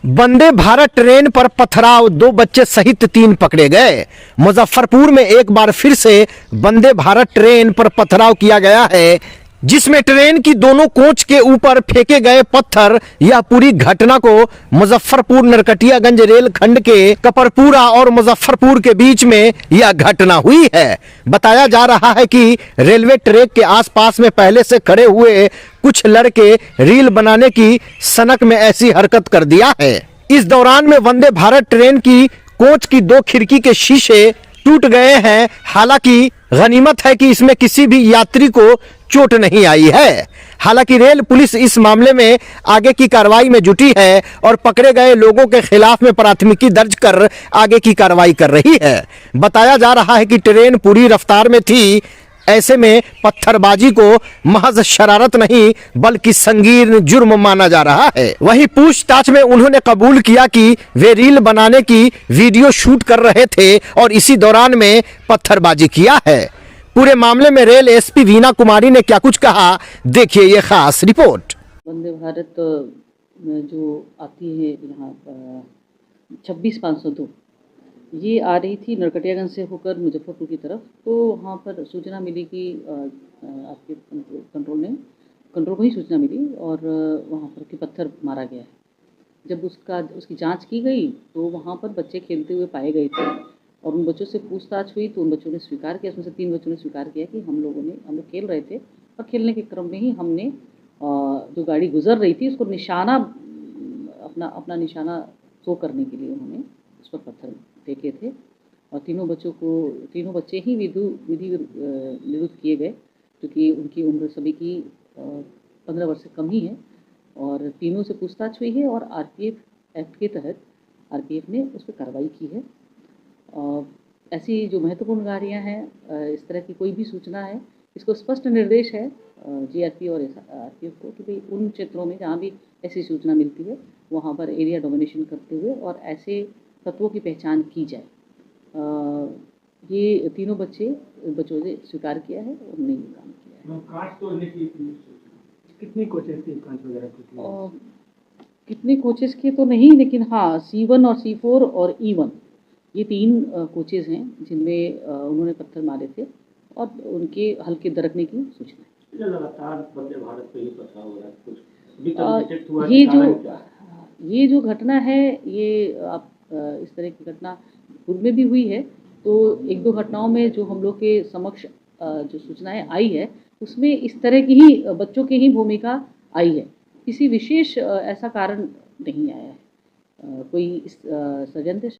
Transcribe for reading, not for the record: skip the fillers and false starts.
Vande Bharat train पर पथराव, 2 बच्चे सहित 3 पकड़े गए। मुजफ्फरपुर में एक बार फिर से वंदे भारत ट्रेन पर पथराव किया गया है, जिसमें ट्रेन की दोनों कोच के ऊपर फेंके गए पत्थर। यह पूरी घटना को मुजफ्फरपुर नरकटियागंज रेल खंड के कपरपुरा और मुजफ्फरपुर के बीच में यह घटना हुई है। बताया जा रहा है कि रेलवे ट्रैक के आसपास में पहले से खड़े हुए कुछ लड़के रील बनाने की सनक में ऐसी हरकत कर दिया है। इस दौरान में वंदे भारत ट्रेन की कोच की 2 खिड़की के शीशे टूट गए हैं। हालांकि गनीमत है कि इसमें किसी भी यात्री को चोट नहीं आई है। हालांकि रेल पुलिस इस मामले में आगे की कार्रवाई में जुटी है और पकड़े गए लोगों के खिलाफ में प्राथमिकी दर्ज कर आगे की कार्रवाई कर रही है। बताया जा रहा है कि ट्रेन पूरी रफ्तार में थी। ऐसे में पत्थरबाजी को महज शरारत नहीं बल्कि संगीन जुर्म माना जा रहा है। वहीं पूछताछ में उन्होंने कबूल किया कि वे रील बनाने की वीडियो शूट कर रहे थे और इसी दौरान में पत्थरबाजी किया है। पूरे मामले में रेल एसपी वीना कुमारी ने क्या कुछ कहा, देखिए ये खास रिपोर्ट। वंदे भारत जो आती है यहाँ 26/502 ये आ रही थी नरकटियागंज से होकर मुजफ्फरपुर की तरफ। तो वहाँ पर सूचना मिली कि आपके कंट्रोल को ही सूचना मिली और वहाँ पर कि पत्थर मारा गया है। जब उसकी जांच की गई तो वहाँ पर बच्चे खेलते हुए पाए गए थे और उन बच्चों से पूछताछ हुई तो उन बच्चों ने स्वीकार किया। उसमें से 3 बच्चों ने स्वीकार किया कि हम लोग खेल रहे थे और खेलने के क्रम में ही हमने जो गाड़ी गुजर रही थी उसको निशाना अपना निशाना शो करने के लिए उन्होंने उस पर पत्थर फेंके थे और तीनों बच्चे ही विधि निरुद्ध किए गए, क्योंकि उनकी उम्र सभी की 15 वर्ष से कम ही है और तीनों से पूछताछ हुई है और आरपीएफ एक्ट के तहत आरपीएफ ने उस पर कार्रवाई की है। ऐसी जो महत्वपूर्ण गाड़ियाँ हैं, इस तरह की कोई भी सूचना है, इसको स्पष्ट निर्देश है जीआरपी और आरपीएफ को कि भाई उन क्षेत्रों में जहाँ भी ऐसी सूचना मिलती है वहाँ पर एरिया डोमिनेशन करते हुए और ऐसे तत्वों की पहचान की जाए। ये तीनों बच्चों ने स्वीकार किया है और उन्होंने ये काम किया है। कांच तोड़ने की कितनी कोशिश थी कांच वगैरह की? कितने कोचेस की तो नहीं, लेकिन हाँ C1 और C4 और E1 ये 3 कोचेस हैं जिनमें उन्होंने पत्थर मारे थे और उनके हल्के दरकने की सूचना है। लगातार वंदे भारत पे ही पथराव हो रहा है, कुछ ये जो घटना है ये आप इस तरह की घटना पूर्व में भी हुई है। तो 1-2 घटनाओं में जो हम लोग के समक्ष जो सूचनाएं आई है उसमें इस तरह की ही बच्चों की ही भूमिका आई है। किसी विशेष ऐसा कारण नहीं आया है, कोई षड्यंत्र